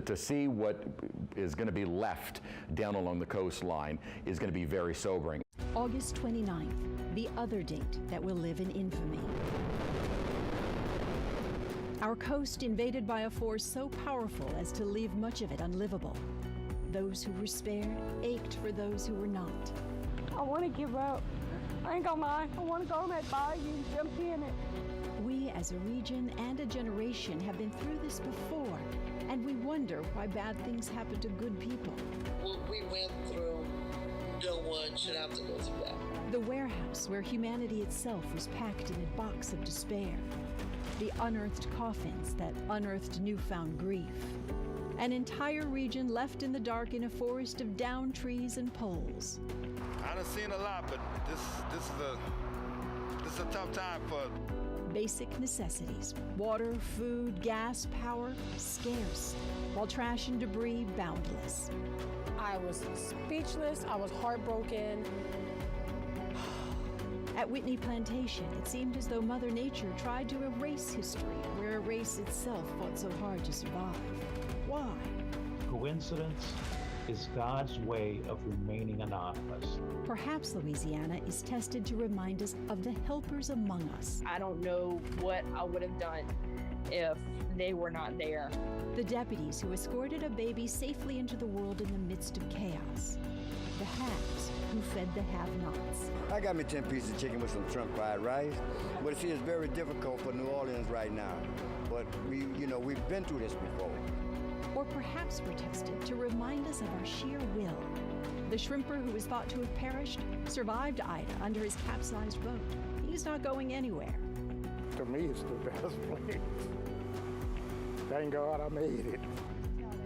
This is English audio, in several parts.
to see what is going to be left down along the coastline is going to be very sobering. August 29th, the other date that will live in infamy. Our coast invaded by a force so powerful as to leave much of it unlivable. Those who were spared ached for those who were not. I want to give up. I ain't gonna lie. I want to go on that bayou and jump in it. We as a region and a generation have been through this before, and we wonder why bad things happen to good people. What we went through, no one should have to go through that. The warehouse where humanity itself was packed in a box of despair. The unearthed coffins that unearthed newfound grief. An entire region left in the dark in a forest of downed trees and poles. I done seen a lot, but this is a tough time for Basic necessities, water, food, gas, power, scarce, while trash and debris boundless. I was speechless, I was heartbroken. At Whitney Plantation, it seemed as though Mother Nature tried to erase history, where a race itself fought so hard to survive. Why? Coincidence is God's way of remaining anonymous. Perhaps Louisiana is tested to remind us of the helpers among us. I don't know what I would have done if they were not there. The deputies who escorted a baby safely into the world in the midst of chaos. The haves who fed the have-nots. I got me 10 pieces of chicken with some shrimp fried rice. But see, it's very difficult for New Orleans right now. But we've been through this before. Or perhaps we're tested to remind us of our sheer will. The shrimper who was thought to have perished survived Ida under his capsized boat. He's not going anywhere. To me, it's the best place. Thank God I made it.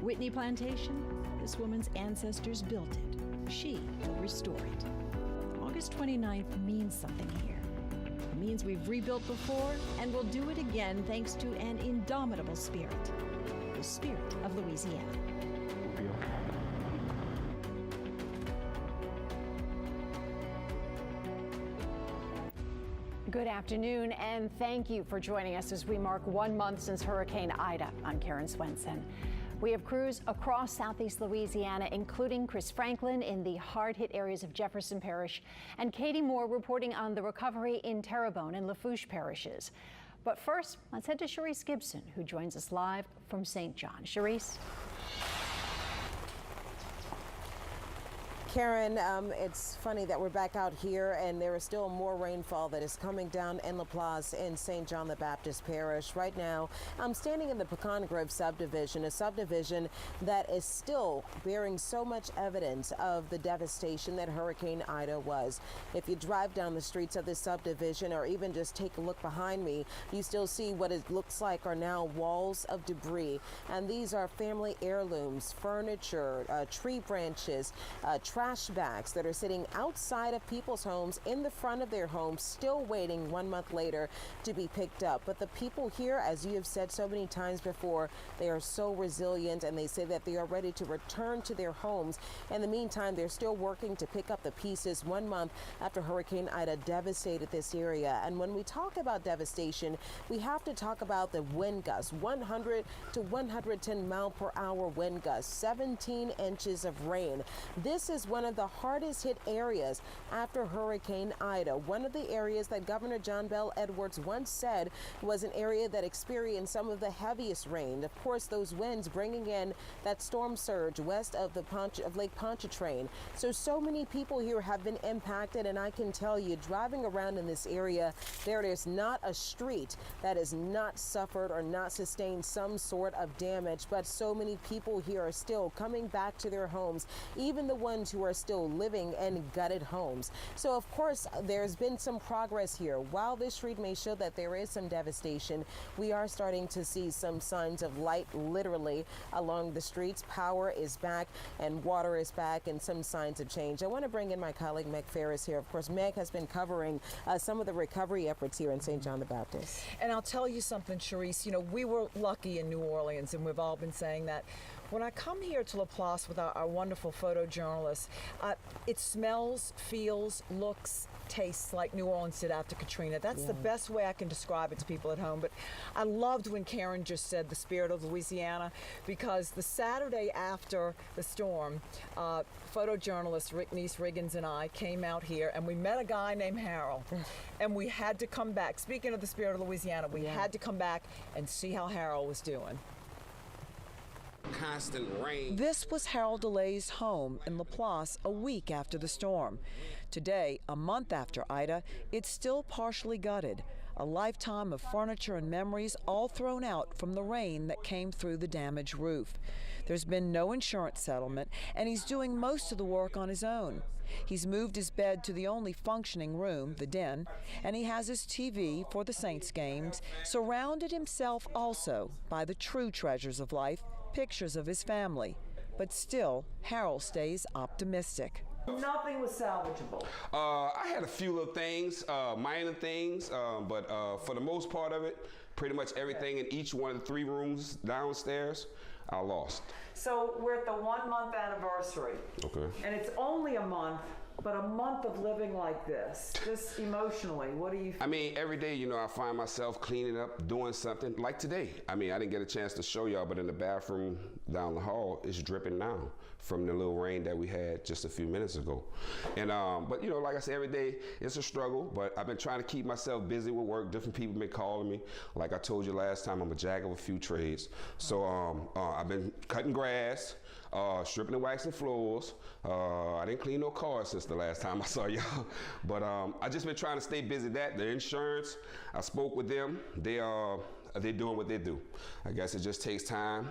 Whitney Plantation, this woman's ancestors built it. She will restore it. August 29th means something here. It means we've rebuilt before and will do it again thanks to an indomitable spirit. The spirit of Louisiana. We'll be okay. Good afternoon, and thank you for joining us as we mark 1 month since Hurricane Ida. I'm Karen Swenson. We have crews across Southeast Louisiana, including Chris Franklin in the hard-hit areas of Jefferson Parish, and Katie Moore reporting on the recovery in Terrebonne and Lafourche parishes. But first, let's head to Cherise Gibson, who joins us live from St. John. Cherise. Karen, it's funny that we're back out here and there is still more rainfall that is coming down in LaPlace in St. John the Baptist Parish. Right now, I'm standing in the Pecan Grove subdivision, a subdivision that is still bearing so much evidence of the devastation that Hurricane Ida was. If you drive down the streets of this subdivision or even just take a look behind me, you still see what it looks like are now walls of debris. And these are family heirlooms, furniture, tree branches, trash bags that are sitting outside of people's homes, in the front of their homes, still waiting 1 month later to be picked up. But the people here, as you have said so many times before, they are so resilient, and they say that they are ready to return to their homes. In the meantime, they're still working to pick up the pieces 1 month after Hurricane Ida devastated this area. And when we talk about devastation, we have to talk about the wind gusts, 100 to 110 mile per hour wind gusts, 17 inches of rain. This is one of the hardest hit areas after Hurricane Ida. One of the areas that Governor John Bel Edwards once said was an area that experienced some of the heaviest rain. Of course, those winds bringing in that storm surge west of Lake Pontchartrain. So many people here have been impacted, and I can tell you, driving around in this area, there is not a street that has not suffered or not sustained some sort of damage, but so many people here are still coming back to their homes, even the ones who are still living in gutted homes. So of course, there's been some progress here. While this street may show that there is some devastation, we are starting to see some signs of light literally along the streets. Power is back and water is back, and some signs of change. I want to bring in my colleague Meg Ferris here. Of course, Meg has been covering some of the recovery efforts here in St. John the Baptist. And I'll tell you something, Cherise, we were lucky in New Orleans, and we've all been saying that. When I come here to LaPlace with our wonderful photojournalists, It smells, feels, looks, tastes like New Orleans did after Katrina. That's the best way I can describe it to people at home. But I loved when Karen just said the spirit of Louisiana, because the Saturday after the storm, photojournalist Niece Riggins and I came out here and we met a guy named Harold. And we had to come back. Speaking of the spirit of Louisiana, we had to come back and see how Harold was doing. Constant rain. This was Harold DeLay's home in Laplace a week after the storm. Today, a month after Ida, it's still partially gutted. A lifetime of furniture and memories all thrown out from the rain that came through the damaged roof. There's been no insurance settlement, and he's doing most of the work on his own. He's moved his bed to the only functioning room, the den, and he has his TV for the Saints games, surrounded himself also by the true treasures of life, pictures of his family. But still, Harold stays optimistic. Nothing was salvageable. I had a few little things, minor things, but for the most part of it, pretty much everything in each one of the 3 rooms downstairs, I lost. So we're at the 1-month anniversary. Okay. And it's only a month, but a month of living like this, just emotionally, what do you feel? I mean, every day, you know, I find myself cleaning up, doing something, like today. I mean, I didn't get a chance to show y'all, but in the bathroom down the hall, it's dripping now from the little rain that we had just a few minutes ago. And, but you know, like I said, every day it's a struggle, but I've been trying to keep myself busy with work. Different people been calling me. Like I told you last time, I'm a jack of a few trades. So I've been cutting grass, stripping and waxing floors. I didn't clean no cars since the last time I saw y'all. But I just been trying to stay busy. The insurance, I spoke with them. They're doing what they do. I guess it just takes time.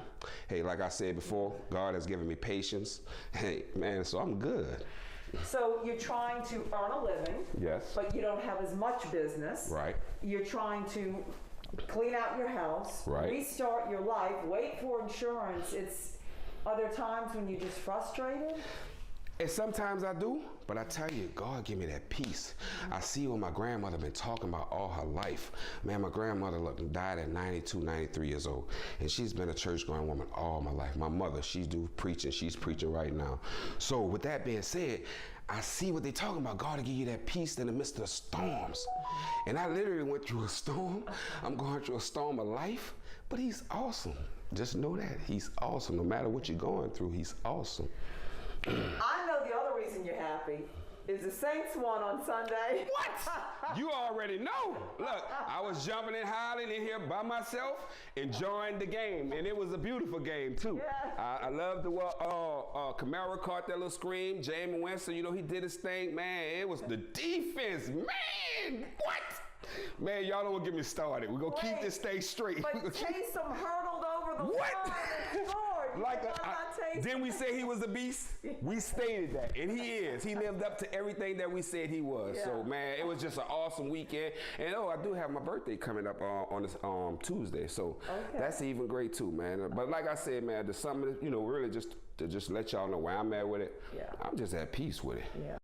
Hey, like I said before, God has given me patience. Hey, man, so I'm good. So you're trying to earn a living. Yes. But you don't have as much business. Right. You're trying to clean out your house. Right. Restart your life. Wait for insurance. Are there times when you're just frustrated? And sometimes I do, but I tell you, God give me that peace. I see what my grandmother been talking about all her life. Man, my grandmother died at 92, 93 years old, and she's been a church-going woman all my life. My mother, she's preaching. She's preaching right now. So with that being said, I see what they're talking about. God will give you that peace in the midst of the storms. And I literally went through a storm. I'm going through a storm of life, but he's awesome. Just know that he's awesome. No matter what you're going through, he's awesome. I know the other reason you're happy is the Saints won on Sunday. What? You already know. Look, I was jumping and hollering in here by myself, enjoying the game, and it was a beautiful game too. Yeah. I loved the Camaro caught that little scream. Jameis Winston, you know, he did his thing. Man, it was the defense. Man, what? Man, y'all don't get me started. We're going to keep this thing straight. But Taysom hurdled over the line and scored. Didn't we say he was a beast? We stated that, and he is. He lived up to everything that we said he was. Yeah. So, man, it was just an awesome weekend. And, I do have my birthday coming up on this Tuesday, so that's even great, too, man. But like I said, man, the summer, you know, really just to just let y'all know where I'm at with it. Yeah. I'm just at peace with it. Yeah.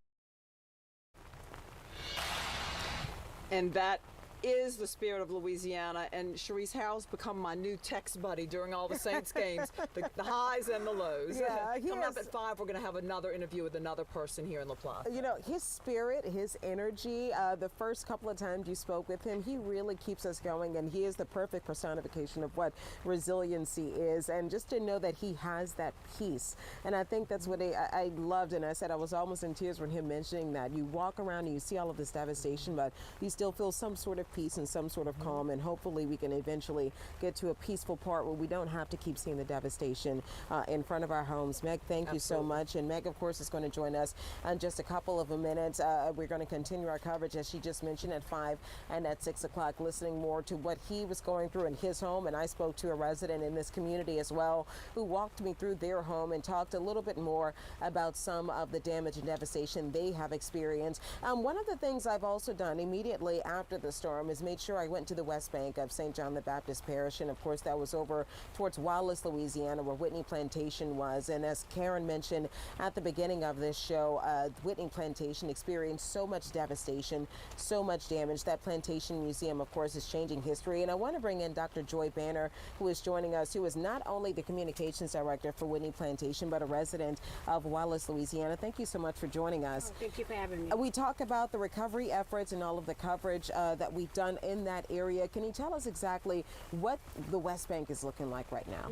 And that is the spirit of Louisiana, and Sharice Harold's become my new text buddy during all the Saints games, the highs and the lows. Yeah, coming up at 5, we're going to have another interview with another person here in Laplace. You know, his spirit, his energy, the first couple of times you spoke with him, he really keeps us going, and he is the perfect personification of what resiliency is, and just to know that he has that peace. And I think that's what I loved, and I said I was almost in tears when him mentioning that. You walk around and you see all of this devastation, but you still feel some sort of peace and some sort of calm, and hopefully we can eventually get to a peaceful part where we don't have to keep seeing the devastation in front of our homes. Meg, thank you so much. And Meg, of course, is going to join us in just a couple of minutes. We're going to continue our coverage, as she just mentioned, at 5 and at 6 o'clock, listening more to what he was going through in his home. And I spoke to a resident in this community as well, who walked me through their home and talked a little bit more about some of the damage and devastation they have experienced. One of the things I've also done immediately after the storm, storm has made sure I went to the West Bank of St. John the Baptist Parish, and of course that was over towards Wallace, Louisiana, where Whitney Plantation was. And as Karen mentioned at the beginning of this show, Whitney Plantation experienced so much devastation, so much damage. That plantation museum, of course, is changing history. And I want to bring in Dr. Joy Banner, who is joining us, who is not only the communications director for Whitney Plantation, but a resident of Wallace, Louisiana. Thank you so much for joining us. Oh, thank you for having me. We talk about the recovery efforts and all of the coverage that we've done in that area. Can you tell us exactly what the West Bank is looking like right now?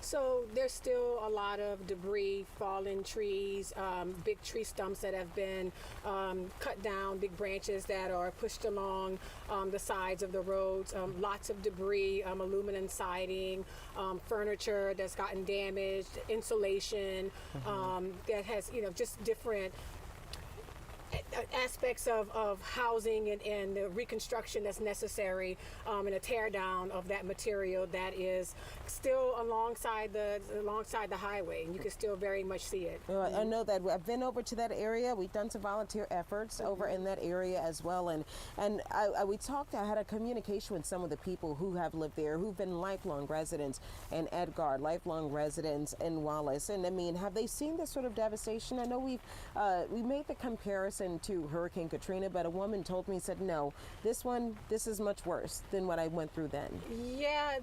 So there's still a lot of debris, fallen trees, big tree stumps that have been cut down, big branches that are pushed along the sides of the roads, lots of debris, aluminum siding, furniture that's gotten damaged, insulation that has, just different aspects of housing and the reconstruction that's necessary, and a tear down of that material that is still alongside the highway, and you can still very much see it. I know that I've been over to that area. We've done some volunteer efforts over in that area as well, and I had a communication with some of the people who have lived there, who've been lifelong residents in Edgar, lifelong residents in Wallace. And I mean, have they seen this sort of devastation? I know we made the comparison to Hurricane Katrina, but a woman told me, said, no, this is much worse than what I went through then. Yeah,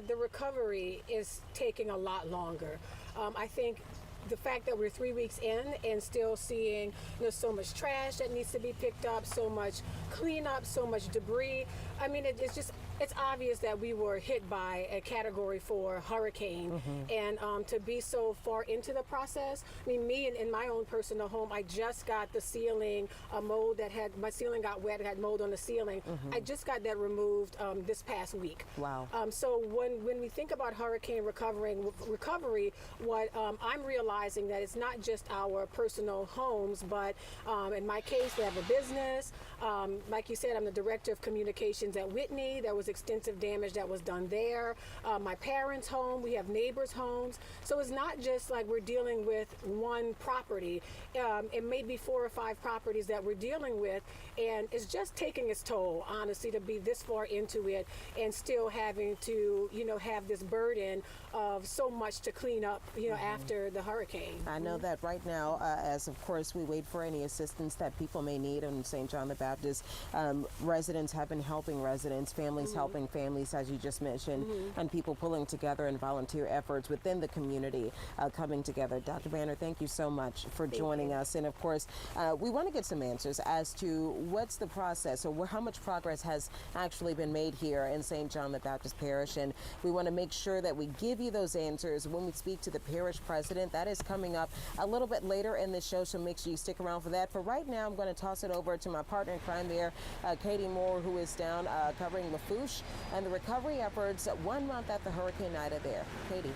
the recovery is taking a lot longer. I think the fact that we're 3 weeks in and still seeing so much trash that needs to be picked up, so much cleanup, so much debris. I mean, it's obvious that we were hit by a Category 4 hurricane, and to be so far into the process. I mean, me in my own personal home, I just got the ceiling mold my ceiling got wet, it had mold on the ceiling. I just got that removed this past week. Wow. So when we think about hurricane recovery, what I'm realizing that it's not just our personal homes, but in my case, we have a business. Like you said, I'm the director of communications at Whitney. There was extensive damage that was done there. My parents' home, we have neighbors' homes. So it's not just like we're dealing with one property. It may be 4 or 5 properties that we're dealing with, and it's just taking its toll, honestly, to be this far into it and still having to, have this burden of so much to clean up, after the hurricane. I know that right now, as of course we wait for any assistance that people may need in St. John the Baptist, residents have been helping residents, families helping families, as you just mentioned, and people pulling together in volunteer efforts within the community coming together. Dr. Banner, thank you so much for joining us. And of course, we want to get some answers as to what's the process or how much progress has actually been made here in St. John the Baptist Parish. And we want to make sure that we give you those answers when we speak to the parish president. That is coming up a little bit later in the show, so make sure you stick around for that. For right now, I'm going to toss it over to my partner in crime there, Katie Moore, who is down covering Lafourche and the recovery efforts 1 month after Hurricane Ida there. Katie.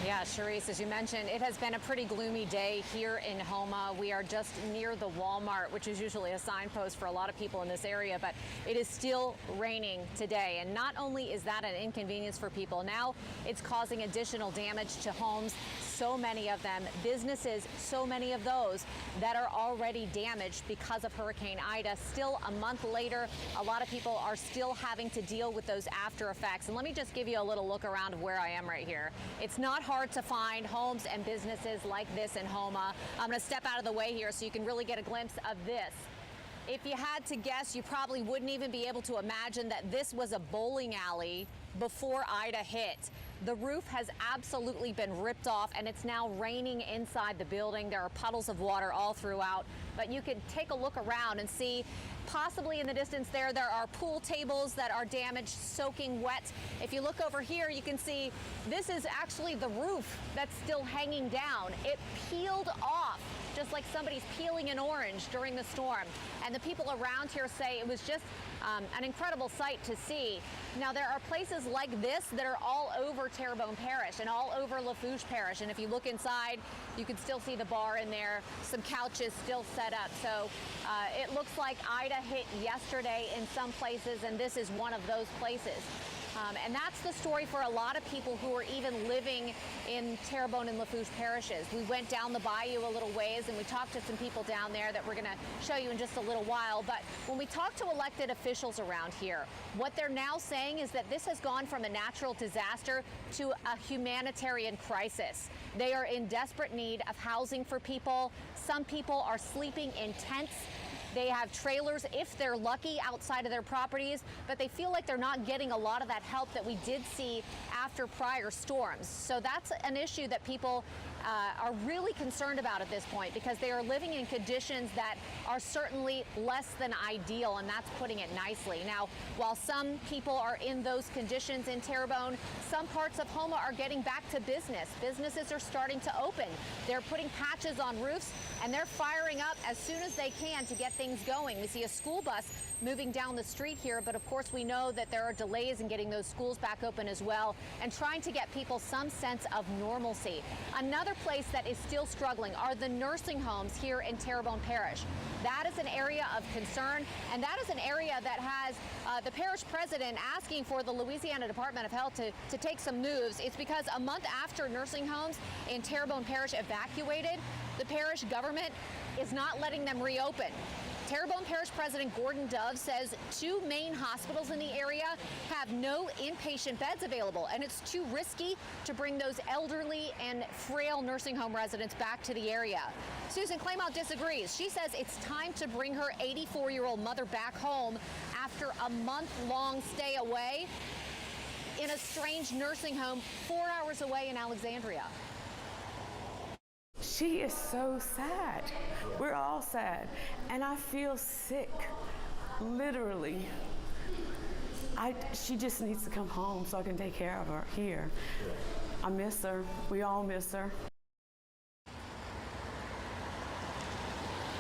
Yeah, Charisse, as you mentioned, it has been a pretty gloomy day here in Houma. We are just near the Walmart, which is usually a signpost for a lot of people in this area, but it is still raining today. And not only is that an inconvenience for people, now it's causing additional damage to homes, so many of them, businesses, so many of those that are already damaged because of Hurricane Ida. Still a month later, a lot of people are still having to deal with those after effects. And let me just give you a little look around of where I am right here. It's not hard to find homes and businesses like this in Houma. I'm going to step out of the way here so you can really get a glimpse of this. If you had to guess, you probably wouldn't even be able to imagine that this was a bowling alley before Ida hit. The roof has absolutely been ripped off, and it's now raining inside the building. There are puddles of water all throughout, but you can take a look around and see possibly in the distance there are pool tables that are damaged, soaking wet. If you look over here, you can see this is actually the roof that's still hanging down. It peeled off just like somebody's peeling an orange during the storm. And the people around here say it was just an incredible sight to see. Now, there are places like this that are all over Terrebonne Parish and all over Lafourche Parish. And if you look inside, you can still see the bar in there, some couches still set up. So it looks like Ida hit yesterday in some places, and this is one of those places. And that's the story for a lot of people who are even living in Terrebonne and Lafourche parishes. We went down the bayou a little ways and we talked to some people down there that we're going to show you in just a little while. But when we talk to elected officials around here, what they're now saying is that this has gone from a natural disaster to a humanitarian crisis. They are in desperate need of housing for people. Some people are sleeping in tents. They have trailers, if they're lucky, outside of their properties, but they feel like they're not getting a lot of that help that we did see after prior storms. So that's an issue that people are really concerned about at this point, because they are living in conditions that are certainly less than ideal, and that's putting it nicely. Now, while some people are in those conditions in Terrebonne, some parts of Houma are getting back to business. Businesses are starting to open. They're putting patches on roofs, and they're firing up as soon as they can to get things going. We see a school bus moving down the street here, but of course we know that there are delays in getting those schools back open as well, and trying to get people some sense of normalcy. Another place that is still struggling are the nursing homes here in Terrebonne Parish. That is an area of concern, and that is an area that has the parish president asking for the Louisiana Department of Health to take some moves. It's because a month after nursing homes in Terrebonne Parish evacuated, the parish government is not letting them reopen. Terrebonne Parish President Gordon Dove says 2 main hospitals in the area have no inpatient beds available, and it's too risky to bring those elderly and frail nursing home residents back to the area. Susan Claymont disagrees. She says it's time to bring her 84-year-old mother back home after a month-long stay away in a strange nursing home 4 hours away in Alexandria. She is so sad. We're all sad. And I feel sick, literally. She just needs to come home so I can take care of her here. I miss her. We all miss her.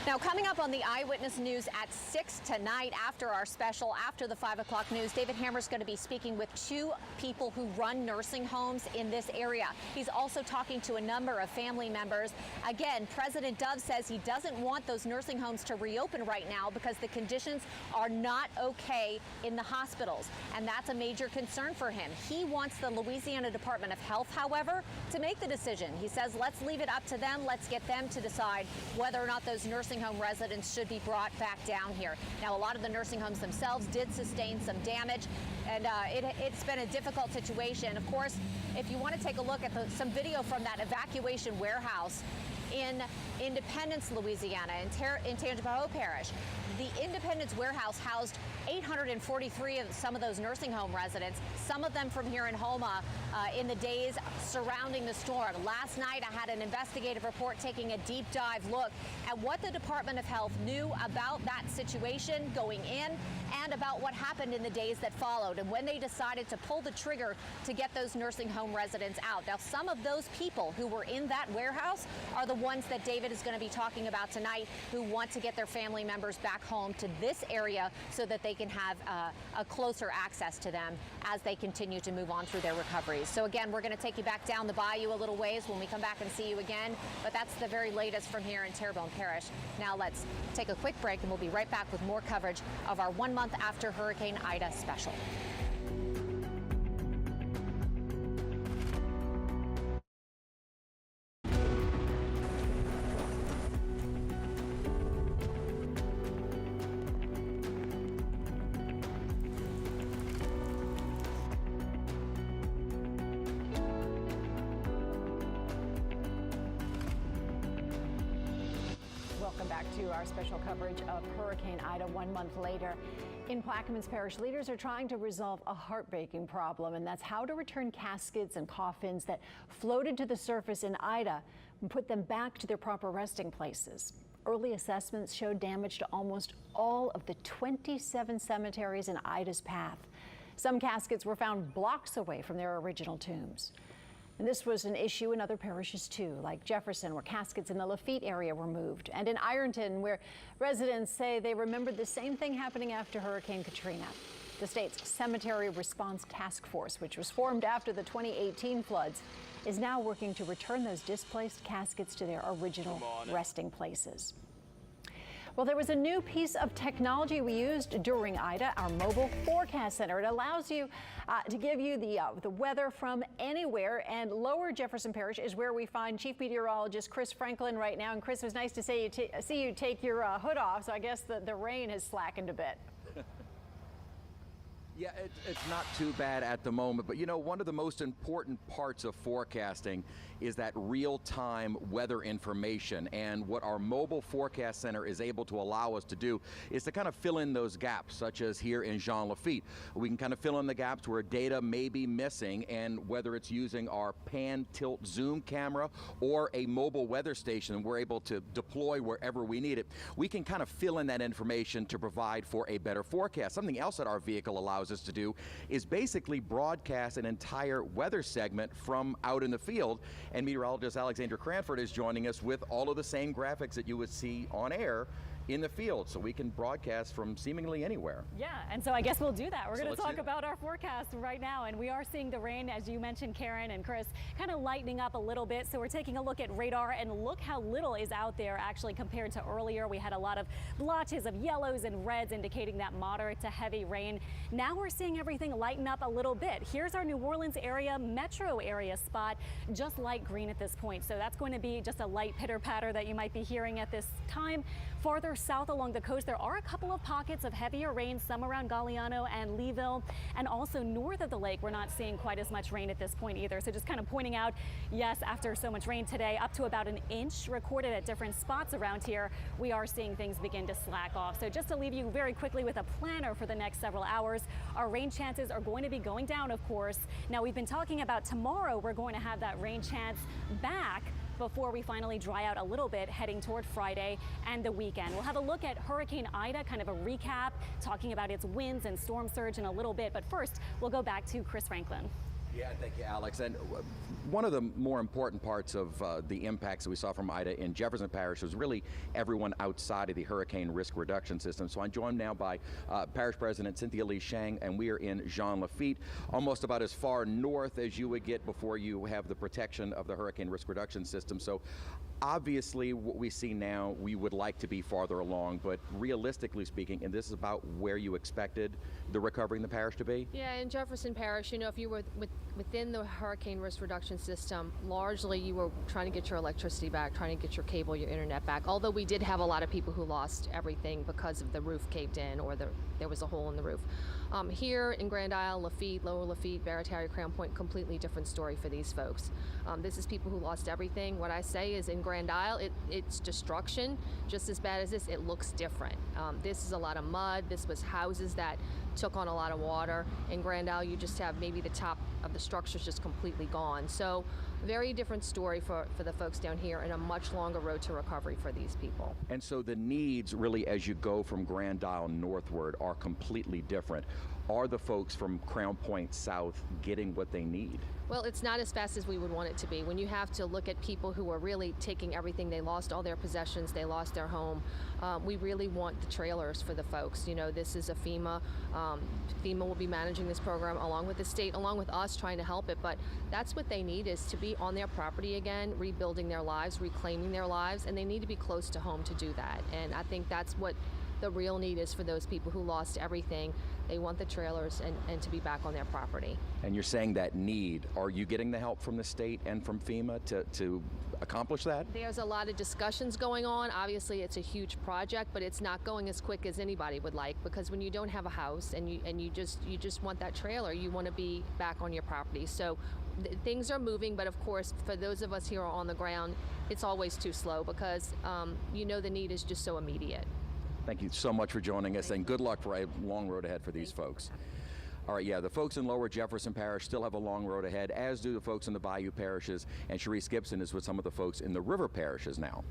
Now, coming up on the Eyewitness News at 6 tonight, after our special, after the 5 o'clock news, David Hammer's going to be speaking with 2 people who run nursing homes in this area. He's also talking to a number of family members. Again, President Dove says he doesn't want those nursing homes to reopen right now because the conditions are not okay in the hospitals, and that's a major concern for him. He wants the Louisiana Department of Health, however, to make the decision. He says, let's leave it up to them. Let's get them to decide whether or not those nursing home residents should be brought back down here. Now, a lot of the nursing homes themselves did sustain some damage, and it's been a difficult situation. Of course, if you want to take a look at some video from that evacuation warehouse in Independence, Louisiana, in Tangipahoa Parish, the Independence warehouse housed 843 of some of those nursing home residents, some of them from here in Houma, in the days surrounding the storm. Last night, I had an investigative report taking a deep dive look at what the Department of Health knew about that situation going in and about what happened in the days that followed and when they decided to pull the trigger to get those nursing home residents out. Now, some of those people who were in that warehouse are the ones that David is going to be talking about tonight, who want to get their family members back home to this area so that they can have a closer access to them as they continue to move on through their recoveries. So again, we're going to take you back down the bayou a little ways when we come back and see you again, but that's the very latest from here in Terrebonne Parish. Now let's take a quick break and we'll be right back with more coverage of our 1 month after Hurricane Ida special. To our special coverage of Hurricane Ida 1 month later. In Plaquemines Parish, leaders are trying to resolve a heartbreaking problem, and that's how to return caskets and coffins that floated to the surface in Ida and put them back to their proper resting places. Early assessments showed damage to almost all of the 27 cemeteries in Ida's path. Some caskets were found blocks away from their original tombs. And this was an issue in other parishes too, like Jefferson, where caskets in the Lafitte area were moved, and in Ironton, where residents say they remembered the same thing happening after Hurricane Katrina. The state's Cemetery Response Task Force, which was formed after the 2018 floods, is now working to return those displaced caskets to their original resting places. Well, there was a new piece of technology we used during Ida, our mobile forecast center. It allows you to give you the weather from anywhere, and Lower Jefferson Parish is where we find Chief Meteorologist Chris Franklin right now. And Chris, it was nice to see you take your hood off, so I guess the rain has slackened a bit. Yeah, it's not too bad at the moment, but you know, one of the most important parts of forecasting is that real-time weather information, and what our mobile forecast center is able to allow us to do is to kind of fill in those gaps, such as here in Jean Lafitte. We can kind of fill in the gaps where data may be missing, and whether it's using our pan, tilt, zoom camera or a mobile weather station we're able to deploy wherever we need it, we can kind of fill in that information to provide for a better forecast. Something else that our vehicle allows us to do is basically broadcast an entire weather segment from out in the field, and meteorologist Alexandra Cranford is joining us with all of the same graphics that you would see on air in the field, so we can broadcast from seemingly anywhere. Yeah, and so I guess we'll do that. We're going to talk do about our forecast right now, and we are seeing the rain, as you mentioned, Karen and Chris, kind of lightening up a little bit. So we're taking a look at radar, and look how little is out there actually compared to earlier. We had a lot of blotches of yellows and reds indicating that moderate to heavy rain. Now we're seeing everything lighten up a little bit. Here's our New Orleans area, metro area spot, just light green at this point. So that's going to be just a light pitter patter that you might be hearing at this time. Farther south along the coast, there are a couple of pockets of heavier rain, some around Galliano and Leeville, and also north of the lake, we're not seeing quite as much rain at this point either. So just kind of pointing out, yes, after so much rain today, up to about an inch recorded at different spots around here, we are seeing things begin to slack off. So just to leave you very quickly with a planner for the next several hours, our rain chances are going to be going down, of course. Now, we've been talking about tomorrow, we're going to have that rain chance back before we finally dry out a little bit heading toward Friday and the weekend. We'll have a look at Hurricane Ida, kind of a recap, talking about its winds and storm surge in a little bit. But first, we'll go back to Chris Franklin. Yeah, thank you, Alex. And one of the more important parts of the impacts that we saw from Ida in Jefferson Parish was really everyone outside of the hurricane risk reduction system. So I'm joined now by Parish President Cynthia Lee Shang, and we are in Jean Lafitte, almost about as far north as you would get before you have the protection of the hurricane risk reduction system. So obviously what we see now, we would like to be farther along, but realistically speaking, and this is about where you expected the recovery in the parish to be? Yeah, in Jefferson Parish, you know, if you were within the hurricane risk reduction system, largely you were trying to get your electricity back, trying to get your cable, your internet back. Although we did have a lot of people who lost everything because of the roof caved in or there was a hole in the roof. Here in Grand Isle, Lafitte, Lower Lafitte, Barataria, Crown Point, completely different story for these folks. This is people who lost everything. What I say is in Grand Isle, it's destruction, just as bad as this. It looks different. This is a lot of mud. This was houses that took on a lot of water. In Grand Isle, you just have maybe the top of the structures just completely gone. So very different story for the folks down here, and a much longer road to recovery for these people. And so the needs really as you go from Grand Isle northward are completely different. Are the folks from Crown Point south getting what they need? Well, it's not as fast as we would want it to be. When you have to look at people who are really taking everything, they lost all their possessions, they lost their home. We really want the trailers for the folks. You know, this is a FEMA. FEMA will be managing this program along with the state, along with us trying to help it. But that's what they need, is to be on their property again, rebuilding their lives, reclaiming their lives, and they need to be close to home to do that. And I think that's what the real need is for those people who lost everything. They want the trailers and to be back on their property. And you're saying that need, are you getting the help from the state and from FEMA to accomplish that? There's a lot of discussions going on. Obviously, it's a huge project, but it's not going as quick as anybody would like, because when you don't have a house and you just want that trailer, you want to be back on your property. So things are moving, but of course, for those of us here on the ground, it's always too slow because you know the need is just so immediate. Thank you so much for joining us, and good luck for a long road ahead for these folks. All right, yeah, the folks in Lower Jefferson Parish still have a long road ahead, as do the folks in the Bayou parishes, and Sharice Gibson is with some of the folks in the river parishes now.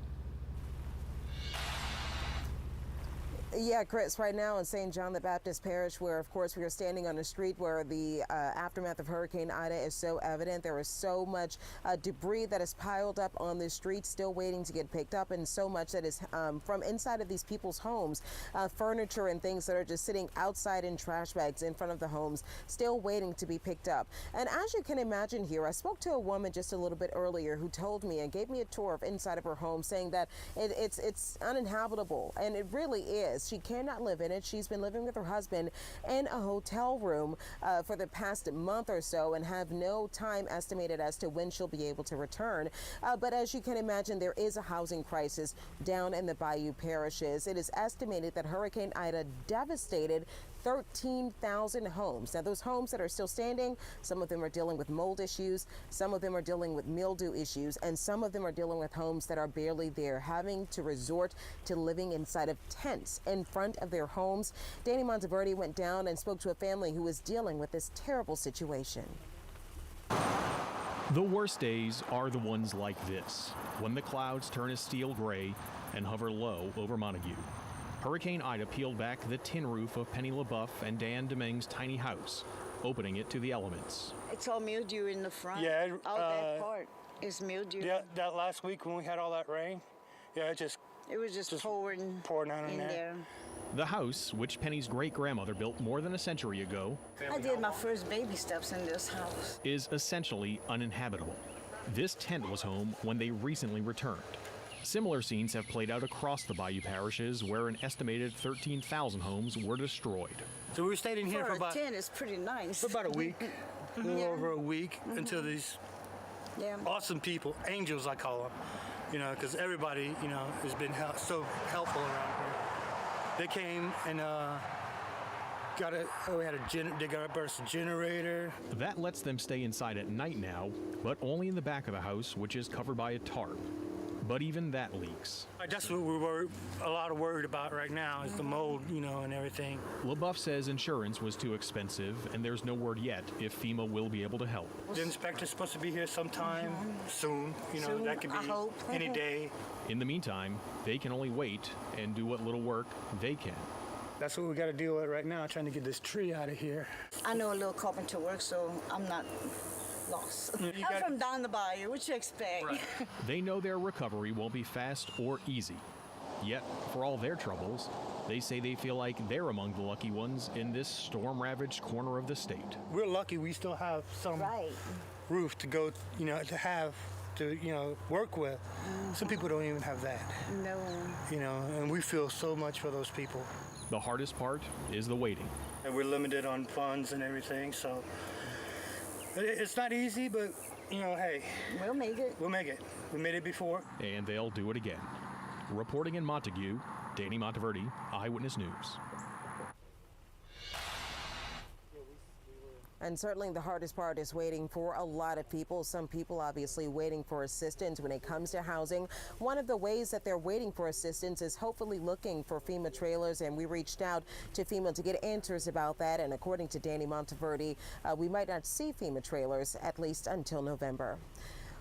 Yeah, Chris, right now in St. John the Baptist Parish, where of course we are standing on a street where the aftermath of Hurricane Ida is so evident. There is so much debris that is piled up on the street, still waiting to get picked up, and so much that is from inside of these people's homes, furniture and things that are just sitting outside in trash bags in front of the homes, still waiting to be picked up. And as you can imagine here, I spoke to a woman just a little bit earlier who told me and gave me a tour of inside of her home, saying that it's uninhabitable, and it really is. She cannot live in it. She's been living with her husband in a hotel room for the past month or so and have no time estimated as to when she'll be able to return. But as you can imagine, there is a housing crisis down in the Bayou parishes. It is estimated that Hurricane Ida devastated 13,000 homes. Now, those homes that are still standing, some of them are dealing with mold issues, some of them are dealing with mildew issues, and some of them are dealing with homes that are barely there, having to resort to living inside of tents in front of their homes. Danny Monteverde went down and spoke to a family who is dealing with this terrible situation. The worst days are the ones like this, when the clouds turn a steel gray and hover low over Montague. Hurricane Ida peeled back the tin roof of Penny LaBeouf and Dan Deming's tiny house, opening it to the elements. It's all mildew in the front. Yeah. All that part is mildew. Yeah, that last week when we had all that rain, yeah, it was just pouring down in there. The house, which Penny's great-grandmother built more than a century ago, I did my first baby steps in this house. Is essentially uninhabitable. This tent was home when they recently returned. Similar scenes have played out across the Bayou parishes, where an estimated 13,000 homes were destroyed. So we stayed in here for a about tent is pretty nice. For about a week, a little over a week, until these awesome people, angels I call them, you know, because everybody, you know, has been so helpful around here. They came and they got us a generator. That lets them stay inside at night now, but only in the back of the house, which is covered by a tarp. But even that leaks. That's what we're a lot worried about right now is the mold, you know, and everything. LaBeouf says insurance was too expensive, and there's no word yet if FEMA will be able to help. The inspector's supposed to be here sometime soon. You know, that could be any day. In the meantime, they can only wait and do what little work they can. That's what we got to deal with right now, trying to get this tree out of here. I know a little carpenter work, so I'm not lost. I'm from down the bayou. What you expect? Right. They know their recovery won't be fast or easy. Yet, for all their troubles, they say they feel like they're among the lucky ones in this storm-ravaged corner of the state. We're lucky we still have some roof to go, you know, to work with. Some people don't even have that. No. You know, and we feel so much for those people. The hardest part is the waiting. And we're limited on funds and everything, so it's not easy, but, you know, hey. We'll make it. We'll make it. We made it before. And they'll do it again. Reporting in Montague, Danny Monteverde, Eyewitness News. And certainly the hardest part is waiting for a lot of people. Some people obviously waiting for assistance when it comes to housing. One of the ways that they're waiting for assistance is hopefully looking for FEMA trailers, and we reached out to FEMA to get answers about that. And according to Danny Monteverde, we might not see FEMA trailers at least until November.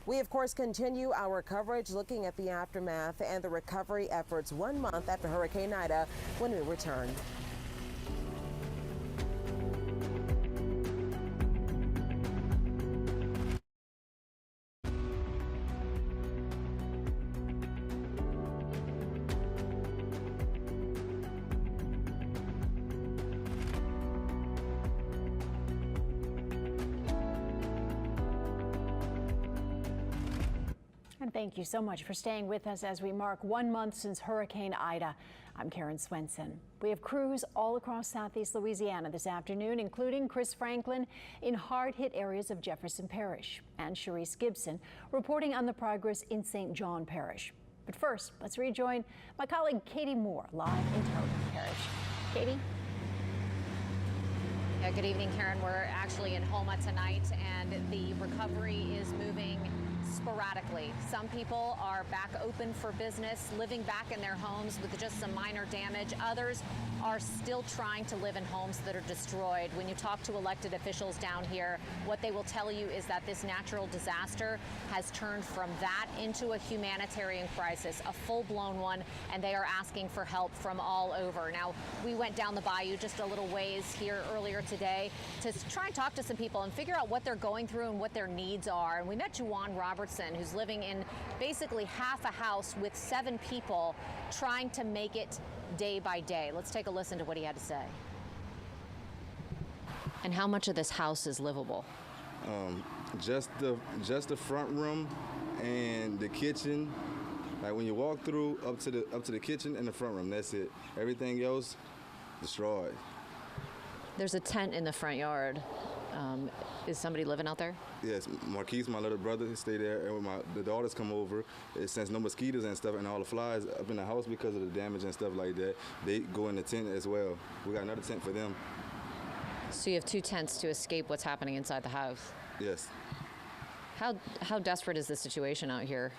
We, of course, continue our coverage looking at the aftermath and the recovery efforts 1 month after Hurricane Ida when we return. Thank you so much for staying with us as we mark 1 month since Hurricane Ida. I'm Karen Swenson. We have crews all across Southeast Louisiana this afternoon, including Chris Franklin in hard-hit areas of Jefferson Parish, and Sharice Gibson reporting on the progress in St. John Parish. But first, let's rejoin my colleague Katie Moore live in Tarleton Parish. Katie? Good evening, Karen. We're actually in Houma tonight, and the recovery is moving sporadically. Some people are back open for business, living back in their homes with just some minor damage. Others are still trying to live in homes that are destroyed. When you talk to elected officials down here, what they will tell you is that this natural disaster has turned from that into a humanitarian crisis, a full-blown one, and they are asking for help from all over. Now, we went down the bayou just a little ways here earlier today to try and talk to some people and figure out what they're going through and what their needs are. And we met Juwan Robertson, who's living in basically half a house with 7 people, trying to make it day by day. Let's take a listen to what he had to say. And how much of this house is livable? Just the front room and the kitchen. Like when you walk through up to the kitchen and the front room, that's it. Everything else destroyed. There's a tent in the front yard. Is somebody living out there? Yes, Marquise, my little brother, he stay there, and when the daughters come over, since no mosquitoes and stuff and all the flies up in the house because of the damage and stuff like that, they go in the tent as well. We got another tent for them. So you have 2 tents to escape what's happening inside the house? Yes. How desperate is the situation out here?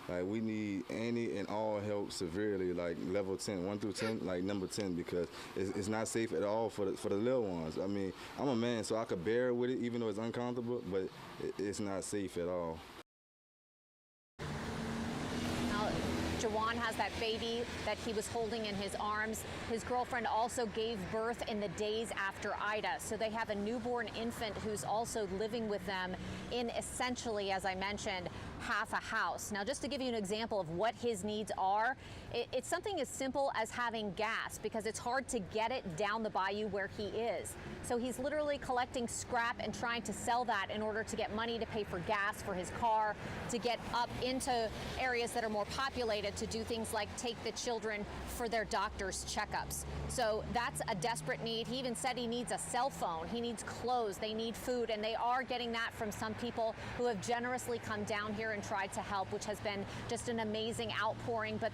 Like we need any and all help severely, like level 10, 1 through 10, like number 10, because it's not safe at all for the little ones. I mean, I'm a man, so I could bear with it, even though it's uncomfortable, but it's not safe at all. Juwan has that baby that he was holding in his arms. His girlfriend also gave birth in the days after Ida. So they have a newborn infant who's also living with them in essentially, as I mentioned, half a house. Now, just to give you an example of what his needs are, it's something as simple as having gas, because it's hard to get it down the bayou where he is. So he's literally collecting scrap and trying to sell that in order to get money to pay for gas for his car, to get up into areas that are more populated, to do things like take the children for their doctor's checkups. So that's a desperate need. He even said he needs a cell phone, he needs clothes, they need food, and they are getting that from some people who have generously come down here and tried to help, which has been just an amazing outpouring. But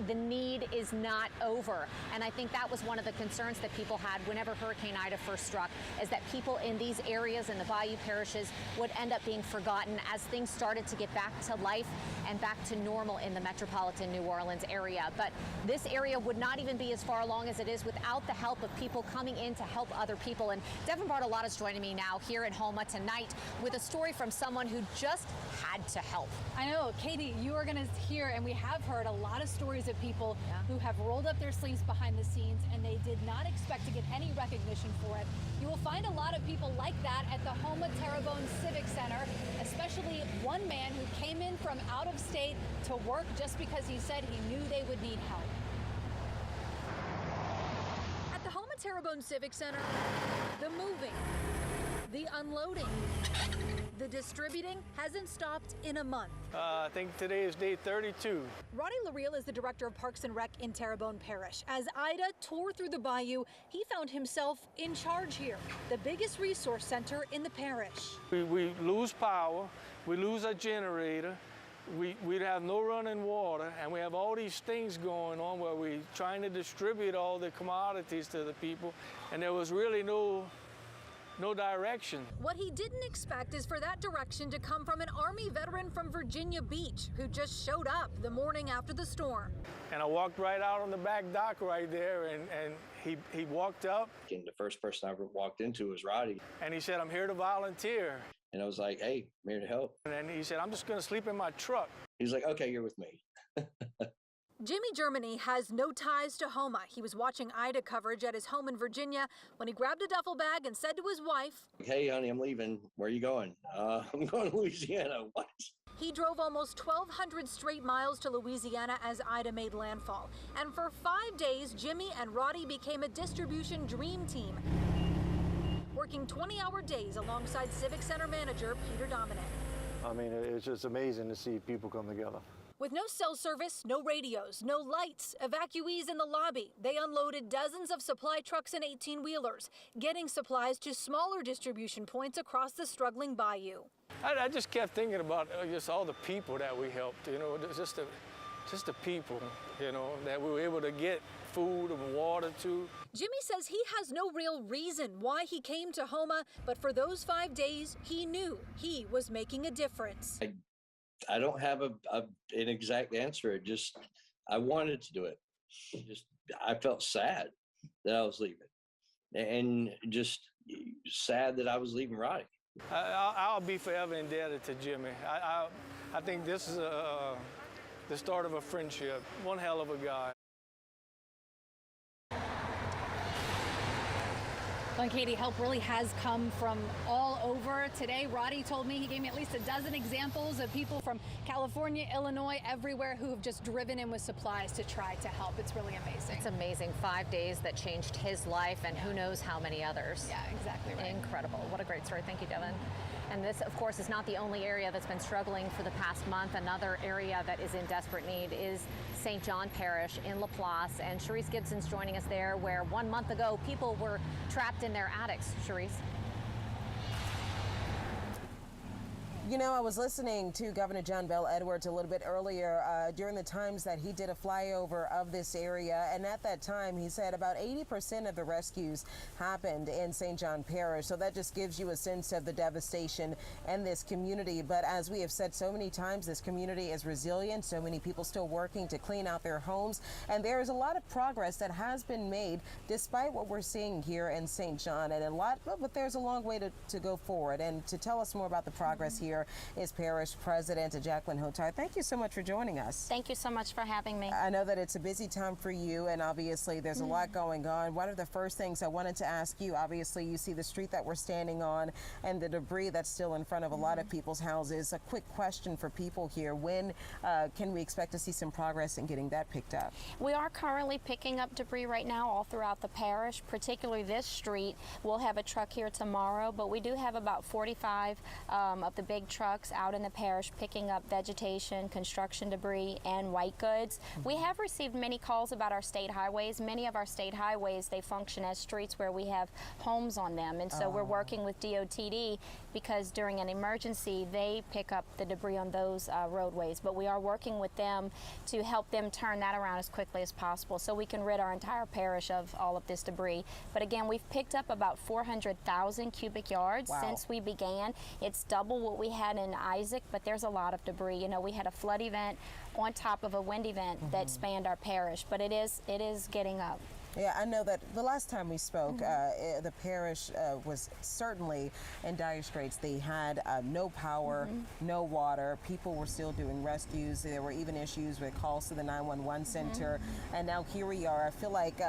the need is not over. And I think that was one of the concerns that people had whenever Hurricane Ida first struck, is that people in these areas in the bayou parishes would end up being forgotten as things started to get back to life and back to normal in the metropolitan New Orleans area. But this area would not even be as far along as it is without the help of people coming in to help other people. And Devin Bartolotta is joining me now here in Houma tonight with a story from someone who just had to help. I know, Katie, you are going to hear, and we have heard a lot of stories of people who have rolled up their sleeves behind the scenes, and they did not expect to get any recognition for it. You will find a lot of people like that at the Houma Terrebonne Civic Center, especially one man who came in from out of state to work just because he said he knew they would need help. At the Houma Terrebonne Civic Center, the moving, the unloading, the distributing hasn't stopped in a month. I think today is day 32. Roddy Lariel is the director of Parks and Rec in Terrebonne Parish. As Ida tore through the bayou, he found himself in charge here, the biggest resource center in the parish. We lose power, we lose our generator, we'd have no running water, and we have all these things going on where we're trying to distribute all the commodities to the people, and there was really no direction. What he didn't expect is for that direction to come from an Army veteran from Virginia Beach who just showed up the morning after the storm. And I walked right out on the back dock right there, and he walked up. And the first person I ever walked into was Roddy. And he said, "I'm here to volunteer." And I was like, "Hey, I'm here to help." And then he said, "I'm just going to sleep in my truck." He's like, "Okay, you're with me." Jimmy Germany has no ties to Houma. He was watching Ida coverage at his home in Virginia when he grabbed a duffel bag and said to his wife, "Hey, honey, I'm leaving. Where are you going?" "I'm going to Louisiana." "What?" He drove almost 1,200 straight miles to Louisiana as Ida made landfall. And for 5 days, Jimmy and Roddy became a distribution dream team, working 20-hour days alongside Civic Center manager Peter Dominic. I mean, it's just amazing to see people come together. With no cell service, no radios, no lights, evacuees in the lobby, they unloaded dozens of supply trucks and 18-wheelers, getting supplies to smaller distribution points across the struggling bayou. I just kept thinking about just all the people that we helped. You know, just just the people, you know, that we were able to get food and water to. Jimmy says he has no real reason why he came to Houma, but for those 5 days, he knew he was making a difference. I don't have an exact answer. I wanted to do it. I felt sad that I was leaving, and just sad that I was leaving Roddy. I'll be forever indebted to Jimmy. I think this is the start of a friendship. One hell of a guy. Well, Katie, help really has come from all over. Today, Roddy told me, he gave me at least a dozen examples of people from California, Illinois, everywhere who have just driven in with supplies to try to help. It's really amazing. It's amazing. 5 days that changed his life and who knows how many others. Yeah, exactly right. Incredible. What a great story. Thank you, Devin. And this, of course, is not the only area that's been struggling for the past month. Another area that is in desperate need is St. John Parish in Laplace. And Cherise Gibson's joining us there, where 1 month ago, people were trapped in their attics. Cherise. You know, I was listening to Governor John Bel Edwards a little bit earlier during the times that he did a flyover of this area. And at that time, he said about 80% of the rescues happened in St. John Parish. So that just gives you a sense of the devastation in this community. But as we have said so many times, this community is resilient. So many people still working to clean out their homes. And there is a lot of progress that has been made despite what we're seeing here in St. John. And but there's a long way to go forward. And to tell us more about the progress here is Parish President Jacqueline Hotar. Thank you so much for joining us. Thank you so much for having me. I know that it's a busy time for you, and obviously there's a lot going on. One of the first things I wanted to ask you, obviously you see the street that we're standing on and the debris that's still in front of a lot of people's houses. A quick question for people here. When can we expect to see some progress in getting that picked up? We are currently picking up debris right now all throughout the parish, particularly this street. We'll have a truck here tomorrow, but we do have about 45 of the big trucks out in the parish picking up vegetation, construction debris, and white goods. We have received many calls about our state highways. Many of our state highways, they function as streets where we have homes on them, and so we're working with DOTD because during an emergency they pick up the debris on those roadways, but we are working with them to help them turn that around as quickly as possible so we can rid our entire parish of all of this debris. But again, we've picked up about 400,000 cubic yards since we began. It's double what we had in Isaac, but there's a lot of debris. You know, we had a flood event on top of a wind event that spanned our parish, but it is getting up. Yeah, I know that the last time we spoke, the parish was certainly in dire straits. They had no power, no water. People were still doing rescues. There were even issues with calls to the 911 center. And now here we are. I feel like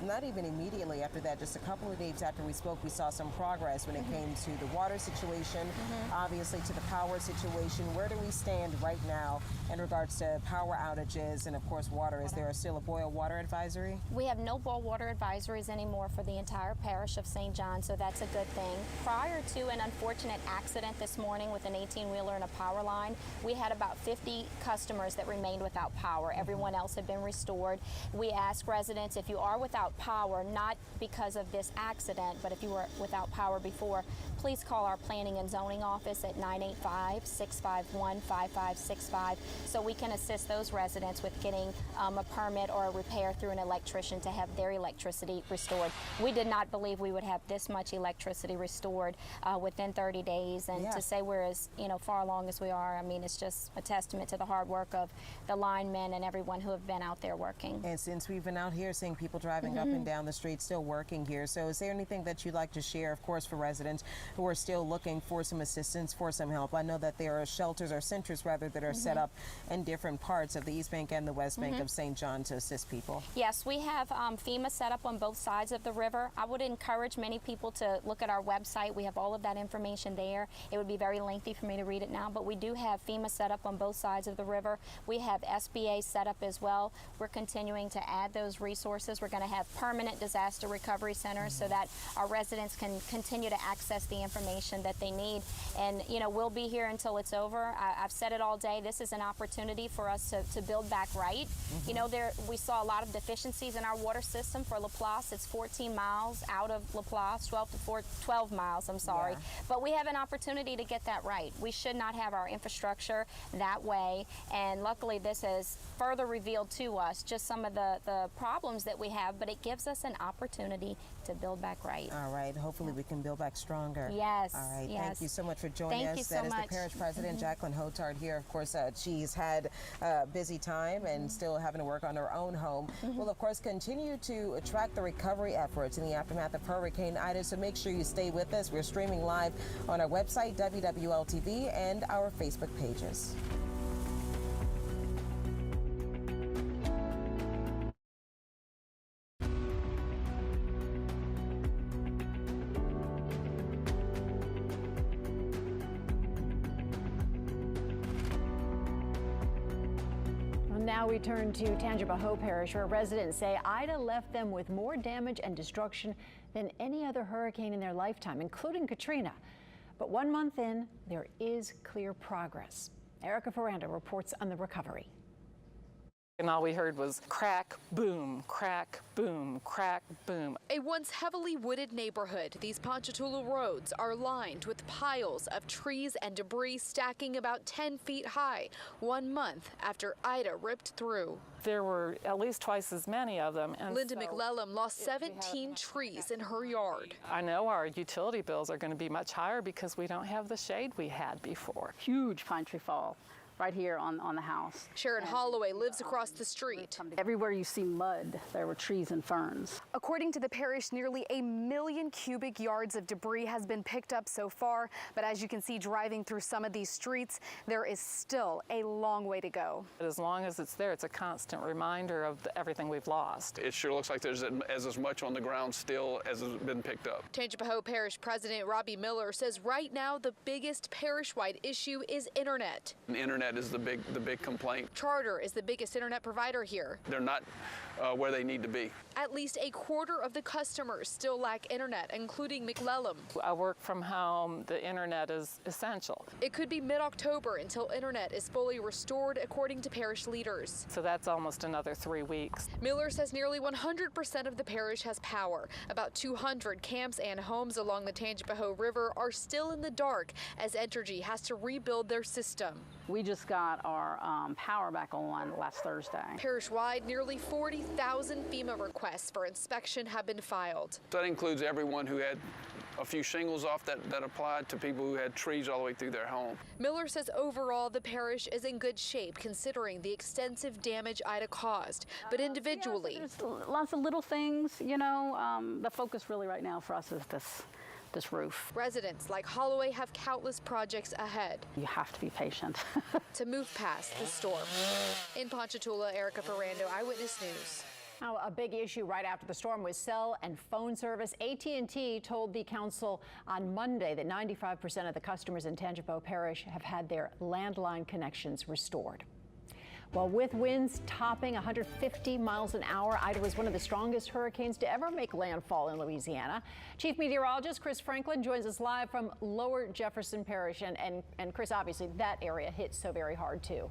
not even immediately after that, just a couple of days after we spoke, we saw some progress when it came to the water situation, obviously to the power situation. Where do we stand right now in regards to power outages and, of course, water? Is there still a boil water advisory? We have no water advisories anymore for the entire parish of St. John, so that's a good thing. Prior to an unfortunate accident this morning with an 18-wheeler and a power line, we had about 50 customers that remained without power. Everyone else had been restored. We asked residents, if you are without power, not because of this accident, but if you were without power before, please call our planning and zoning office at 985-651-5565 so we can assist those residents with getting a permit or a repair through an electrician to have their electricity restored. We did not believe we would have this much electricity restored within 30 days, and to say we're as far along as we are, I mean, it's just a testament to the hard work of the linemen and everyone who have been out there working. And since we've been out here seeing people driving up and down the street still working here, so is there anything that you'd like to share, of course, for residents who are still looking for some assistance, for some help? I know that there are shelters or centers rather that are set up in different parts of the East Bank and the West Bank of St. John to assist people. Yes, we have FEMA set up on both sides of the river. I would encourage many people to look at our website. We have all of that information there. It would be very lengthy for me to read it now, but we do have FEMA set up on both sides of the river. We have SBA set up as well. We're continuing to add those resources. We're going to have permanent disaster recovery centers so that our residents can continue to access the the information that they need. And, you know, we'll be here until it's over. I've said it all day. This is an opportunity for us to build back right. You know, we saw a lot of deficiencies in our water system for Laplace. It's 14 miles out of Laplace, 12 miles, I'm sorry. Yeah. But we have an opportunity to get that right. We should not have our infrastructure that way. And luckily, this has further revealed to us just some of the problems that we have, but it gives us an opportunity to build back right. All right. Hopefully we can build back stronger. Yes. All right. Yes. Thank you so much for joining us. Thank you so much. That is the parish president, Jacqueline Hotard, here. Of course, she's had a busy time and still having to work on her own home. We'll, of course, continue to track the recovery efforts in the aftermath of Hurricane Ida, so make sure you stay with us. We're streaming live on our website, WWL-TV, and our Facebook pages. Now we turn to Tangipahoa Parish, where residents say Ida left them with more damage and destruction than any other hurricane in their lifetime, including Katrina. But 1 month in, there is clear progress. Erica Ferrando reports on the recovery. And all we heard was crack, boom, crack, boom, crack, boom. A once heavily wooded neighborhood, these Ponchatoula roads are lined with piles of trees and debris stacking about 10 feet high, 1 month after Ida ripped through. There were at least twice as many of them. And Linda McLellum lost 17 trees in her yard. I know our utility bills are going to be much higher because we don't have the shade we had before. Huge pine tree fall right here on the house. Sharon Holloway lives across the street. Everywhere you see mud, there were trees and ferns. According to the parish, nearly 1 million cubic yards of debris has been picked up so far, but as you can see driving through some of these streets, there is still a long way to go. As long as it's there, it's a constant reminder of everything we've lost. It sure looks like there's as much on the ground still as has been picked up. Tangipahoa Parish President Robbie Miller says right now the biggest parish-wide issue is internet. Internet is the big complaint. Charter is the biggest internet provider here. They're not where they need to be. At least a quarter of the customers still lack internet, including McLellum. I work from home. The internet is essential. It could be mid-October until internet is fully restored, according to parish leaders. So that's almost another 3 weeks. Miller says nearly 100% of the parish has power. About 200 camps and homes along the Tangipahoa River are still in the dark as Entergy has to rebuild their system. We just got our power back on last Thursday. Parish-wide, nearly 40,000 FEMA requests for inspection have been filed. That includes everyone who had a few shingles off that applied to people who had trees all the way through their home. Miller says overall the parish is in good shape considering the extensive damage Ida caused, but individually. There's lots of little things, you know. The focus really right now for us is this roof. Residents like Holloway have countless projects ahead. You have to be patient. To move past the storm. In Ponchatoula, Erica Ferrando, Eyewitness News. Now, a big issue right after the storm was cell and phone service. AT&T told the council on Monday that 95% of the customers in Tangipahoa Parish have had their landline connections restored. Well, with winds topping 150 miles an hour, Ida was one of the strongest hurricanes to ever make landfall in Louisiana. Chief Meteorologist Chris Franklin joins us live from Lower Jefferson Parish. And Chris, obviously that area hit so very hard too.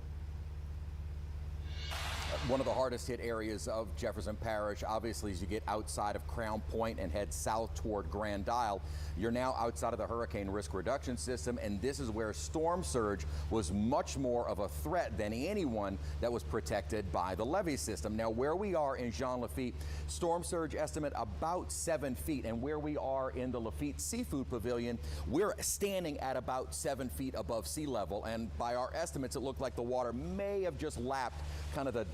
One of the hardest hit areas of Jefferson Parish, obviously, as you get outside of Crown Point and head south toward Grand Isle, you're now outside of the hurricane risk reduction system, and this is where storm surge was much more of a threat than anyone that was protected by the levee system. Now, where we are in Jean Lafitte, storm surge estimate about 7 feet, and where we are in the Lafitte Seafood Pavilion, we're standing at about 7 feet above sea level, and by our estimates, it looked like the water may have just lapped kind of the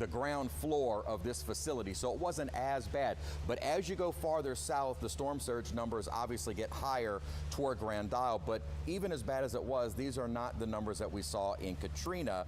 ground floor of this facility, so it wasn't as bad. But as you go farther south, the storm surge numbers obviously get higher toward Grand Isle. But even as bad as it was, these are not the numbers that we saw in Katrina.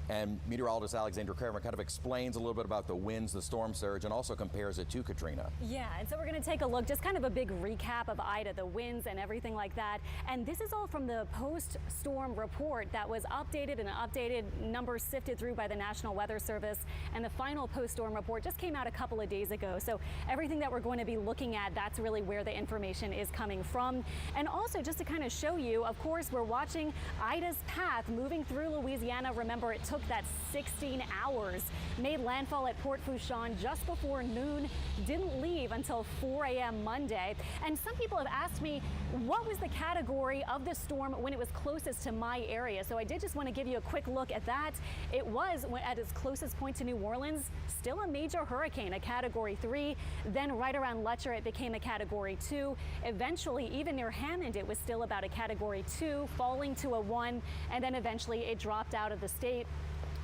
And meteorologist Alexandra Kramer kind of explains a little bit about the winds, the storm surge, and also compares it to Katrina. Yeah, and so we're going to take a look, just kind of a big recap of Ida, the winds and everything like that. And this is all from the post-storm report that was updated, and updated numbers sifted through by the National Weather Service. And the final post-storm report just came out a couple of days ago. So everything that we're going to be looking at, that's really where the information is coming from. And also just to kind of show you, of course, we're watching Ida's path moving through Louisiana. Remember, it took that 16 hours, made landfall at Port Fourchon just before noon, didn't leave until 4 a.m. Monday. And some people have asked me, what was the category of the storm when it was closest to my area? So I did just want to give you a quick look at that. It was at its closest point to New Orleans, still a major hurricane, a Category 3. Then right around Letcher, it became a Category 2. Eventually, even near Hammond, it was still about a Category 2, falling to a 1, and then eventually it dropped out of the state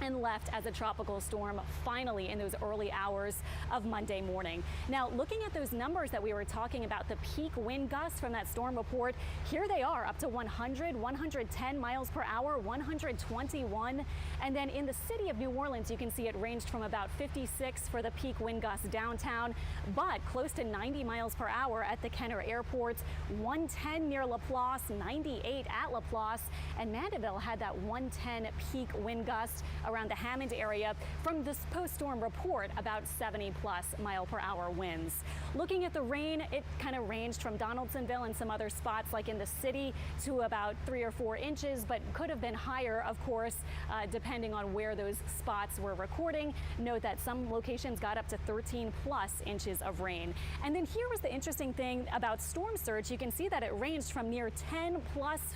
and left as a tropical storm finally in those early hours of Monday morning. Now, looking at those numbers that we were talking about, the peak wind gusts from that storm report, here they are, up to 100, 110 miles per hour, 121. And then in the city of New Orleans, you can see it ranged from about 56 for the peak wind gusts downtown, but close to 90 miles per hour at the Kenner Airport, 110 near Laplace, 98 at Laplace, and Mandeville had that 110 peak wind gust around the Hammond area. From this post-storm report, about 70+ mile per hour winds. Looking at the rain, it kind of ranged from Donaldsonville and some other spots like in the city to about 3 or 4 inches, but could have been higher, of course, depending on where those spots were recording. Note that some locations got up to 13+ inches of rain. And then here was the interesting thing about storm surge. You can see that it ranged from near 10+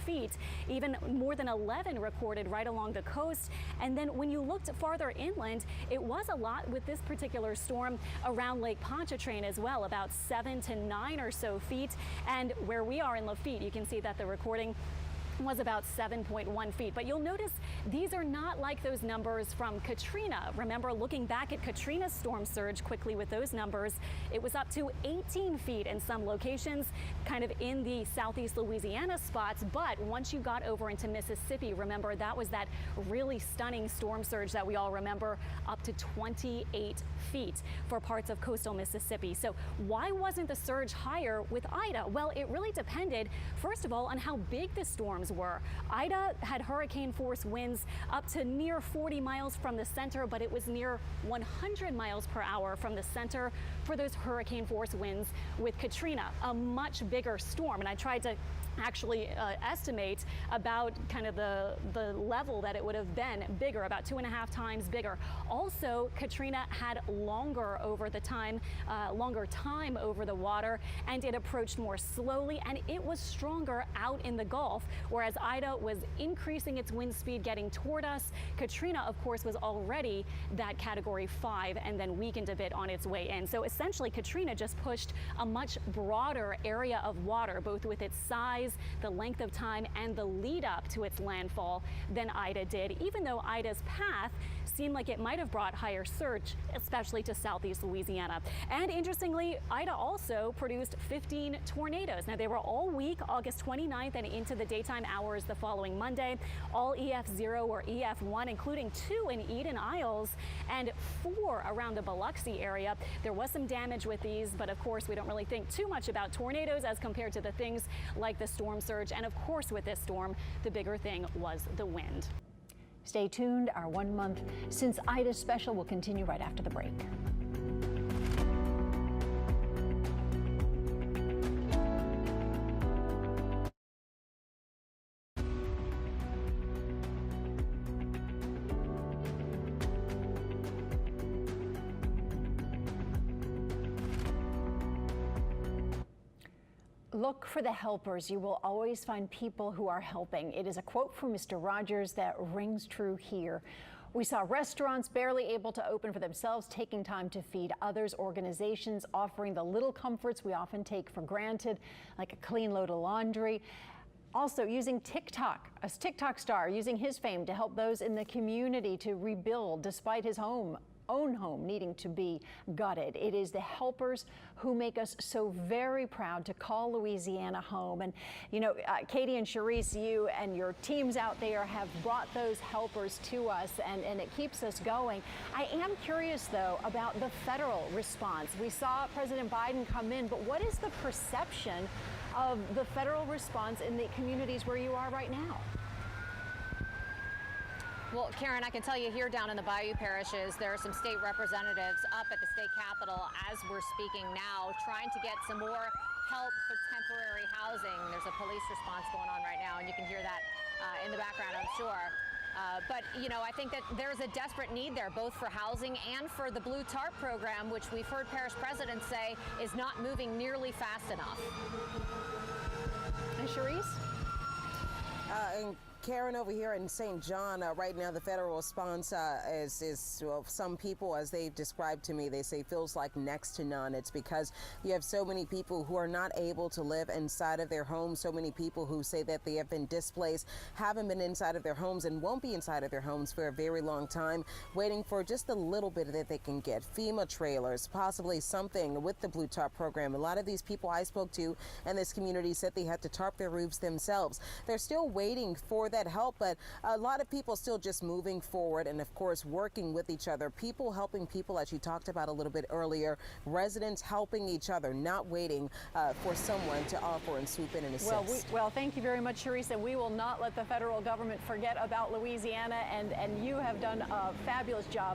feet, even more than 11 recorded right along the coast. And then when you looked farther inland, it was a lot with this particular storm around Lake Pontchartrain as well, about 7 to 9 or so feet. And where we are in Lafitte, you can see that the recording was about 7.1 feet. But you'll notice these are not like those numbers from Katrina. Remember, looking back at Katrina's storm surge quickly with those numbers, it was up to 18 feet in some locations, kind of in the Southeast Louisiana spots. But once you got over into Mississippi, remember, that was that really stunning storm surge that we all remember, up to 28 feet for parts of coastal Mississippi. So why wasn't the surge higher with Ida? Well, it really depended, first of all, on how big the storms were. Ida had hurricane force winds up to near 40 miles from the center, but it was near 100 miles per hour from the center for those hurricane force winds with Katrina, a much bigger storm. And I tried to actually estimate about kind of the level that it would have been bigger, about 2.5 times bigger. Also, Katrina had longer time over the water, and it approached more slowly, and it was stronger out in the Gulf, whereas Ida was increasing its wind speed getting toward us. Katrina, of course, was already that Category 5 and then weakened a bit on its way in. So essentially, Katrina just pushed a much broader area of water, both with its size, the length of time, and the lead up to its landfall than Ida did, even though Ida's path seemed like it might have brought higher surge, especially to Southeast Louisiana. And interestingly, Ida also produced 15 tornadoes. Now, they were all week, August 29th and into the daytime hours the following Monday, all EF0 or EF1, including 2 in Eden Isles and 4 around the Biloxi area. There was some damage with these, but of course, we don't really think too much about tornadoes as compared to the things like the storm surge. And of course, with this storm, the bigger thing was the wind. Stay tuned. Our 1 month since Ida special will continue right after the break. Look for the helpers. You will always find people who are helping. It is a quote from Mr. Rogers that rings true here. We saw restaurants barely able to open for themselves, taking time to feed others, organizations offering the little comforts we often take for granted, like a clean load of laundry. Also using TikTok, a TikTok star using his fame to help those in the community to rebuild despite his home own home needing to be gutted. It is the helpers who make us so very proud to call Louisiana home. And, you know, Katie and Charisse, you and your teams out there have brought those helpers to us, and it keeps us going. I am curious, though, about the federal response. We saw President Biden come in, but what is the perception of the federal response in the communities where you are right now? Well, Karen, I can tell you here down in the Bayou parishes, there are some state representatives up at the state capitol as we're speaking now, trying to get some more help for temporary housing. There's a police response going on right now, and you can hear that in the background, I'm sure. But, you know, I think that there's a desperate need there, both for housing and for the Blue Tarp program, which we've heard parish presidents say is not moving nearly fast enough. And Charisse? And Karen, over here in St. John, right now the federal response is well, some people, as they've described to me, they say feels like next to none. It's because you have so many people who are not able to live inside of their homes, so many people who say that they have been displaced, haven't been inside of their homes and won't be inside of their homes for a very long time, waiting for just a little bit that they can get. FEMA trailers, possibly something with the Blue Tarp program. A lot of these people I spoke to in this community said they had to tarp their roofs themselves. They're still waiting for that help, but a lot of people still just moving forward and, of course, working with each other. People helping people, as you talked about a little bit earlier, residents helping each other, not waiting for someone to offer and swoop in and assist. Well, thank you very much, Charisse, and we will not let the federal government forget about Louisiana, and you have done a fabulous job